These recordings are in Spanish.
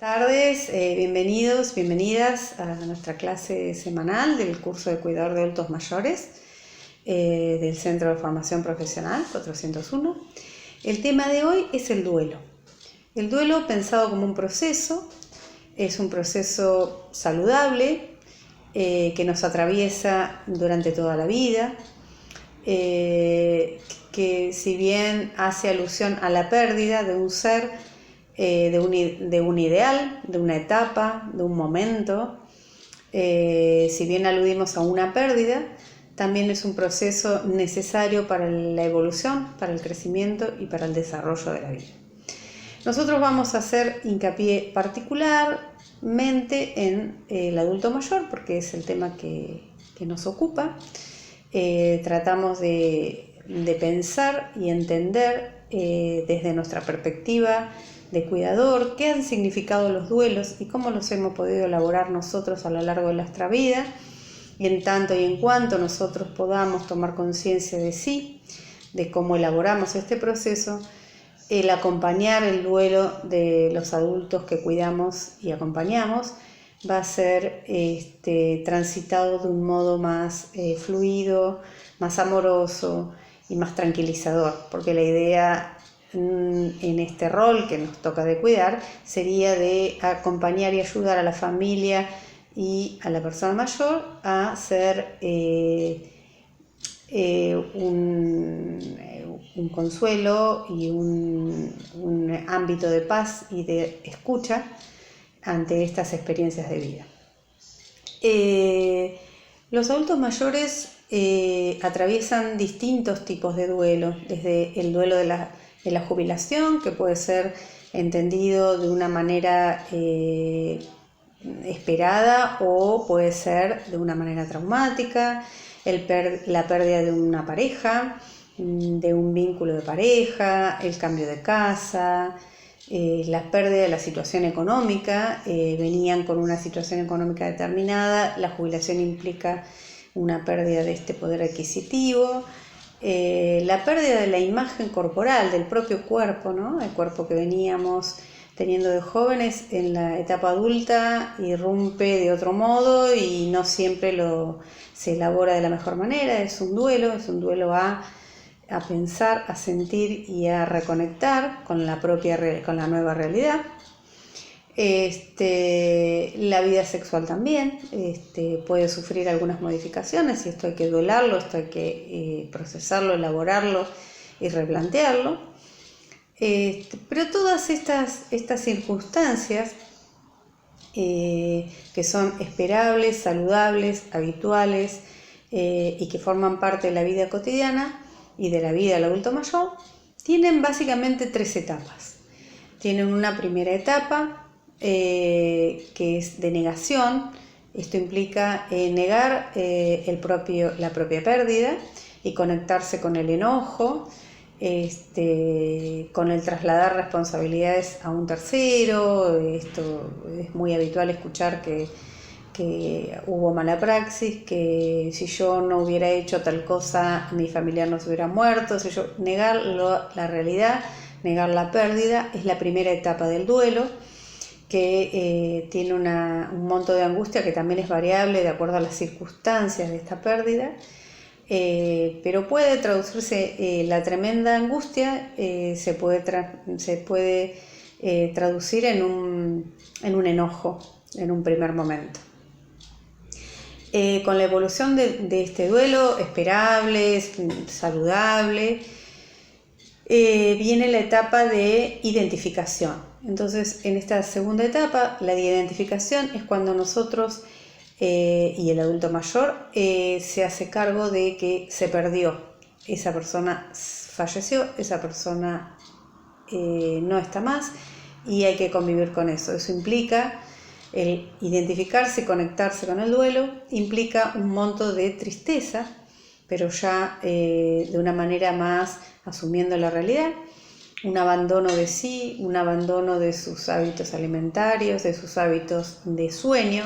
Tardes, bienvenidos, bienvenidas a nuestra clase semanal del curso de cuidador de adultos mayores del Centro de Formación Profesional 401. El tema de hoy es el duelo. El duelo pensado como un proceso, es un proceso saludable que nos atraviesa durante toda la vida, que si bien hace alusión a la pérdida de un ser, de un ideal, de una etapa, de un momento, si bien aludimos a una pérdida, también es un proceso necesario para la evolución, para el crecimiento y para el desarrollo de la vida. Nosotros vamos a hacer hincapié particularmente en el adulto mayor, porque es el tema que nos ocupa. Tratamos de pensar y entender desde nuestra perspectiva de cuidador qué han significado los duelos y cómo los hemos podido elaborar nosotros a lo largo de nuestra vida, y en tanto y en cuanto nosotros podamos tomar conciencia de sí, de cómo elaboramos este proceso, el acompañar el duelo de los adultos que cuidamos y acompañamos va a ser transitado de un modo más fluido, más amoroso y más tranquilizador, porque la idea en este rol que nos toca de cuidar sería de acompañar y ayudar a la familia y a la persona mayor a ser un consuelo y un ámbito de paz y de escucha ante estas experiencias de vida. Los adultos mayores atraviesan distintos tipos de duelo, desde el duelo de la jubilación, que puede ser entendido de una manera esperada o puede ser de una manera traumática, la pérdida de una pareja, de un vínculo de pareja, el cambio de casa, la pérdida de la situación económica. Venían con una situación económica determinada, la jubilación implica una pérdida de este poder adquisitivo, la pérdida de la imagen corporal, del propio cuerpo, ¿no? El cuerpo que veníamos teniendo de jóvenes en la etapa adulta irrumpe de otro modo y no siempre se elabora de la mejor manera. Es un duelo a pensar, a sentir y a reconectar con la nueva realidad. La vida sexual también puede sufrir algunas modificaciones y esto hay que duelarlo, esto hay que procesarlo, elaborarlo y replantearlo. Pero todas estas circunstancias que son esperables, saludables, habituales y que forman parte de la vida cotidiana y de la vida del adulto mayor, tienen básicamente tres etapas. Tienen una primera etapa que es de negación. Esto implica negar la propia pérdida y conectarse con el enojo, con el trasladar responsabilidades a un tercero. Esto es muy habitual escuchar que hubo mala praxis, que si yo no hubiera hecho tal cosa mi familiar no se hubiera muerto. Negar la realidad, negar la pérdida es la primera etapa del duelo, que tiene un monto de angustia que también es variable de acuerdo a las circunstancias de esta pérdida, pero puede traducirse, la tremenda angustia se puede traducir en un enojo en un primer momento. Con la evolución de este duelo esperable, saludable, viene la etapa de identificación. Entonces, en esta segunda etapa, la de identificación es cuando nosotros y el adulto mayor se hace cargo de que se perdió. Esa persona falleció, esa persona no está más y hay que convivir con eso. Eso implica el identificarse y conectarse con el duelo, implica un monto de tristeza, pero ya de una manera más asumiendo la realidad, un abandono de sí, un abandono de sus hábitos alimentarios, de sus hábitos de sueño.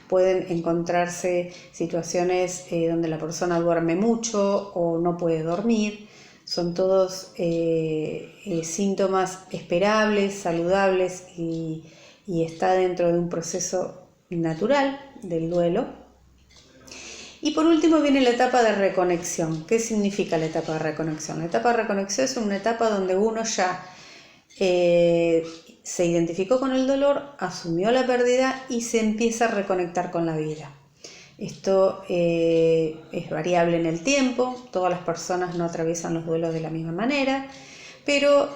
Pueden encontrarse situaciones donde la persona duerme mucho o no puede dormir. Son todos síntomas esperables, saludables y y está dentro de un proceso natural del duelo. Y por último viene la etapa de reconexión. ¿Qué significa la etapa de reconexión? La etapa de reconexión es una etapa donde uno ya se identificó con el dolor, asumió la pérdida y se empieza a reconectar con la vida. Esto es variable en el tiempo, todas las personas no atraviesan los duelos de la misma manera, pero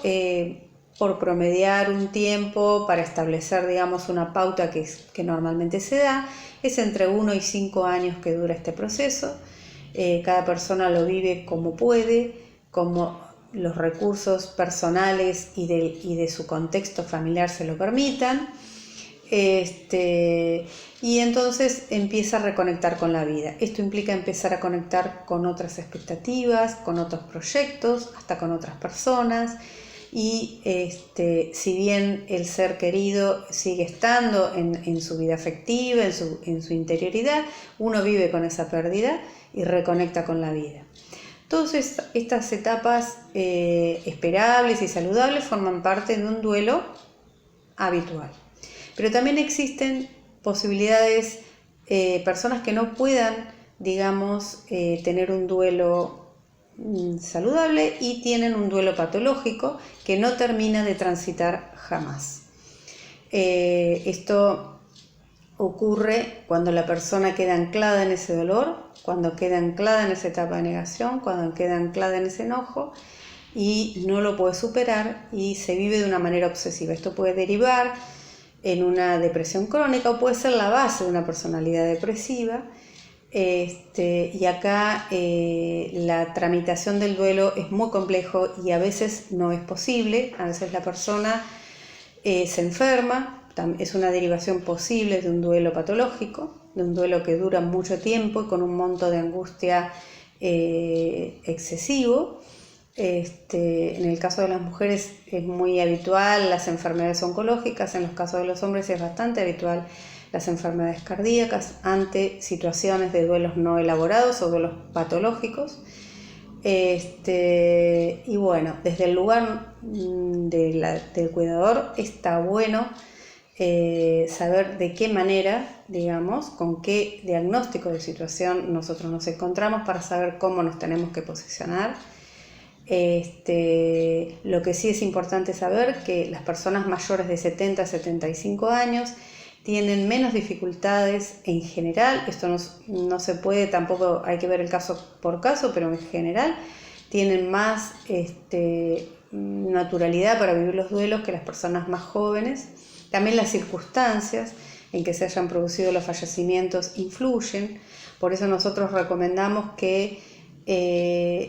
por promediar un tiempo para establecer, digamos, una pauta que normalmente se da, es entre 1 y 5 años que dura este proceso. Cada persona lo vive como puede, como los recursos personales y de su contexto familiar se lo permitan. Y entonces empieza a reconectar con la vida. Esto implica empezar a conectar con otras expectativas, con otros proyectos, hasta con otras personas. Y si bien el ser querido sigue estando en su vida afectiva, en su interioridad, uno vive con esa pérdida y reconecta con la vida. Todas estas etapas esperables y saludables forman parte de un duelo habitual. Pero también existen posibilidades, personas que no puedan, digamos, tener un duelo saludable y tienen un duelo patológico que no termina de transitar jamás. Esto ocurre cuando la persona queda anclada en ese dolor, cuando queda anclada en esa etapa de negación, cuando queda anclada en ese enojo y no lo puede superar y se vive de una manera obsesiva. Esto puede derivar en una depresión crónica o puede ser la base de una personalidad depresiva. Y acá la tramitación del duelo es muy complejo y a veces no es posible. A veces la persona se enferma, es una derivación posible de un duelo patológico, de un duelo que dura mucho tiempo y con un monto de angustia excesivo. En el caso de las mujeres es muy habitual las enfermedades oncológicas, en los casos de los hombres es bastante habitual las enfermedades cardíacas ante situaciones de duelos no elaborados o duelos patológicos. Y bueno, desde el lugar del cuidador está bueno saber de qué manera, digamos, con qué diagnóstico de situación nosotros nos encontramos para saber cómo nos tenemos que posicionar. Lo que sí es importante saber que las personas mayores de 70 a 75 años tienen menos dificultades en general. Esto no se puede, tampoco hay que ver el caso por caso, pero en general tienen más naturalidad para vivir los duelos que las personas más jóvenes. También las circunstancias en que se hayan producido los fallecimientos influyen. Por eso nosotros recomendamos que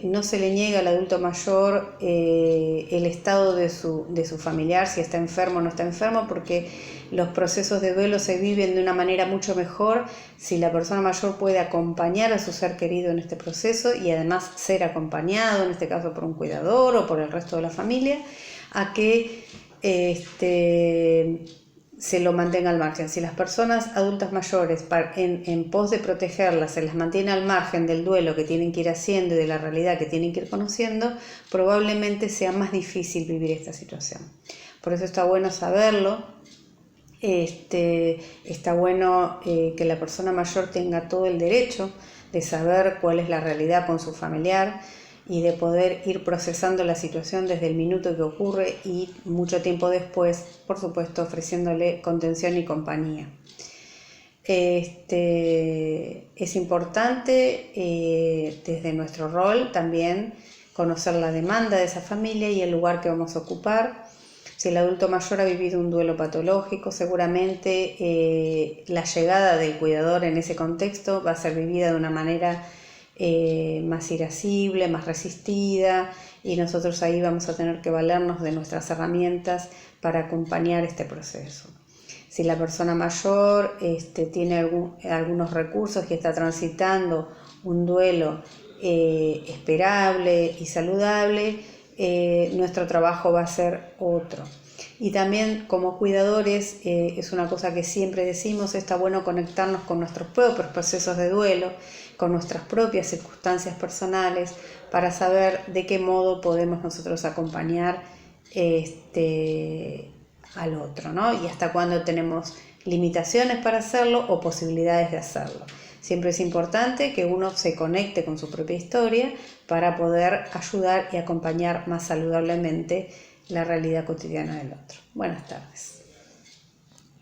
no se le niega al adulto mayor el estado de su familiar, si está enfermo o no está enfermo, porque los procesos de duelo se viven de una manera mucho mejor si la persona mayor puede acompañar a su ser querido en este proceso y además ser acompañado, en este caso por un cuidador o por el resto de la familia, a que se lo mantenga al margen. Si las personas adultas mayores, en pos de protegerlas, se las mantiene al margen del duelo que tienen que ir haciendo y de la realidad que tienen que ir conociendo, probablemente sea más difícil vivir esta situación. Por eso está bueno saberlo. Está bueno que la persona mayor tenga todo el derecho de saber cuál es la realidad con su familiar y de poder ir procesando la situación desde el minuto que ocurre y mucho tiempo después, por supuesto, ofreciéndole contención y compañía. Es importante desde nuestro rol también conocer la demanda de esa familia y el lugar que vamos a ocupar. Si el adulto mayor ha vivido un duelo patológico, seguramente la llegada del cuidador en ese contexto va a ser vivida de una manera más irascible, más resistida, y nosotros ahí vamos a tener que valernos de nuestras herramientas para acompañar este proceso. Si la persona mayor tiene algunos recursos y está transitando un duelo esperable y saludable, nuestro trabajo va a ser otro. Y también como cuidadores, es una cosa que siempre decimos, está bueno conectarnos con nuestros propios procesos de duelo, con nuestras propias circunstancias personales, para saber de qué modo podemos nosotros acompañar al otro, ¿no? Y hasta cuándo tenemos limitaciones para hacerlo o posibilidades de hacerlo. Siempre es importante que uno se conecte con su propia historia para poder ayudar y acompañar más saludablemente la realidad cotidiana del otro. Buenas tardes.